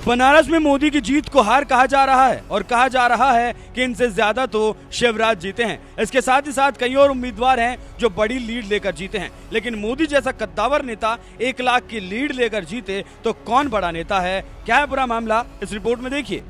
बनारस में मोदी की जीत को हार कहा जा रहा है और कहा जा रहा है कि इनसे ज्यादा तो शिवराज जीते हैं। इसके साथ ही साथ कई और उम्मीदवार हैं जो बड़ी लीड लेकर जीते हैं, लेकिन मोदी जैसा कद्दावर नेता 1 लाख की लीड लेकर जीते तो कौन बड़ा नेता है? क्या है पूरा मामला, इस रिपोर्ट में देखिए।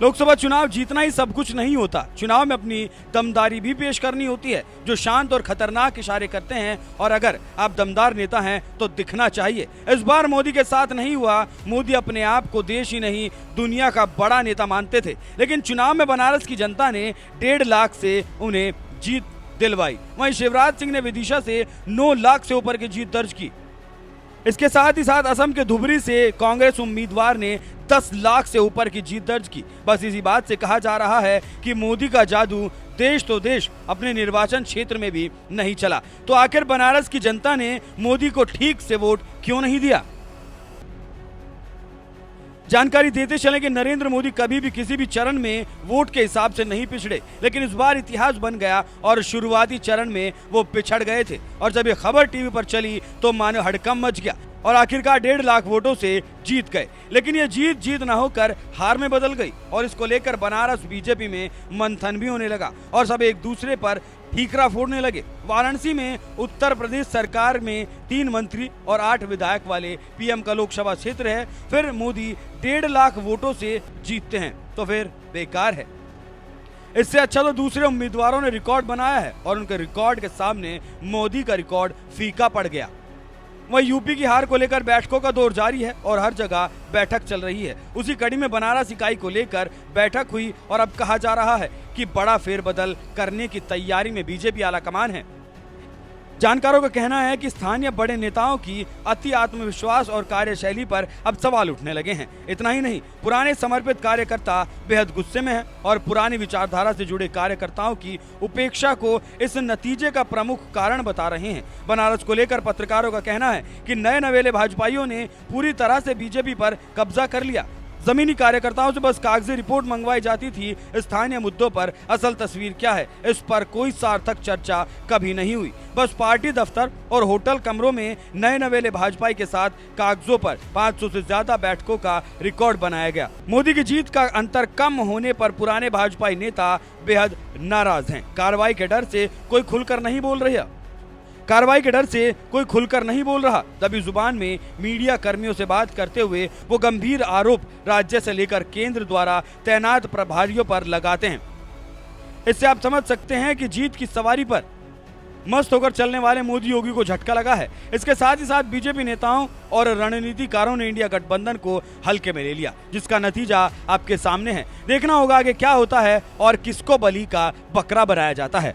लोकसभा चुनाव जीतना ही सब कुछ नहीं होता। चुनाव में अपनी दमदारी भी पेश करनी होती है, जो शांत और खतरनाक इशारे करते हैं। और अगर आप दमदार नेता हैं तो दिखना चाहिए। इस बार मोदी के साथ नहीं हुआ। मोदी अपने आप को देश ही नहीं दुनिया का बड़ा नेता मानते थे, लेकिन चुनाव में बनारस की जनता ने 1.5 लाख से उन्हें जीत दिलवाई। वहीं शिवराज सिंह ने विदिशा से 9 लाख से ऊपर की जीत दर्ज की। इसके साथ ही साथ असम के धुबरी से कांग्रेस उम्मीदवार ने 10 लाख से ऊपर की जीत दर्ज की। बस इसी बात से कहा जा रहा है कि मोदी का जादू देश तो देश अपने निर्वाचन क्षेत्र में भी नहीं चला। तो आखिर बनारस की जनता ने मोदी को ठीक से वोट क्यों नहीं दिया? जानकारी देते चलें कि नरेंद्र मोदी कभी भी किसी भी चरण में वोट के हिसाब से नहीं पिछड़े, लेकिन इस बार इतिहास बन गया और शुरुआती चरण में वो पिछड़ गए थे। और जब ये खबर टीवी पर चली तो मानो हड़कंप मच गया और आखिरकार 1.5 लाख वोटों से जीत गए। लेकिन ये जीत न होकर हार में बदल गई और इसको लेकर बनारस बीजेपी में मंथन भी होने लगा और सब एक दूसरे पर ठीकरा फोड़ने लगे। वाराणसी में उत्तर प्रदेश सरकार में 3 मंत्री और 8 विधायक वाले पीएम का लोकसभा क्षेत्र है। फिर मोदी 1.5 लाख वोटों से जीतते हैं तो फिर बेकार है। इससे अच्छा तो दूसरे उम्मीदवारों ने रिकॉर्ड बनाया है और उनके रिकॉर्ड के सामने मोदी का रिकॉर्ड फीका पड़ गया। वहीं यूपी की हार को लेकर बैठकों का दौर जारी है और हर जगह बैठक चल रही है। उसी कड़ी में बनारस इकाई को लेकर बैठक हुई और अब कहा जा रहा है कि बड़ा फेरबदल करने की तैयारी में बीजेपी आलाकमान है। जानकारों का कहना है कि स्थानीय बड़े नेताओं की अति आत्मविश्वास और कार्यशैली पर अब सवाल उठने लगे हैं। इतना ही नहीं, पुराने समर्पित कार्यकर्ता बेहद गुस्से में हैं और पुरानी विचारधारा से जुड़े कार्यकर्ताओं की उपेक्षा को इस नतीजे का प्रमुख कारण बता रहे हैं। बनारस को लेकर पत्रकारों का कहना है कि नए नवेले भाजपाइयों ने पूरी तरह से बीजेपी पर कब्जा कर लिया। जमीनी कार्यकर्ताओं से बस कागजी रिपोर्ट मंगवाई जाती थी। स्थानीय मुद्दों पर असल तस्वीर क्या है, इस पर कोई सार्थक चर्चा कभी नहीं हुई। बस पार्टी दफ्तर और होटल कमरों में नए नवेले भाजपाई के साथ कागजों पर 500 से ज्यादा बैठकों का रिकॉर्ड बनाया गया। मोदी की जीत का अंतर कम होने पर पुराने भाजपाई नेता बेहद नाराज हैं। कार्रवाई के डर से कोई खुलकर नहीं बोल रहा। दबी जुबान में मीडिया कर्मियों से बात करते हुए वो गंभीर आरोप राज्य से लेकर केंद्र द्वारा तैनात प्रभारियों पर लगाते हैं। इससे आप समझ सकते हैं कि जीत की सवारी पर मस्त होकर चलने वाले मोदी योगी को झटका लगा है। इसके साथ ही साथ बीजेपी नेताओं और रणनीतिकारों ने इंडिया गठबंधन को हल्के में ले लिया, जिसका नतीजा आपके सामने है। देखना होगा आगे क्या होता है और किसको बलि का बकरा बनाया जाता है।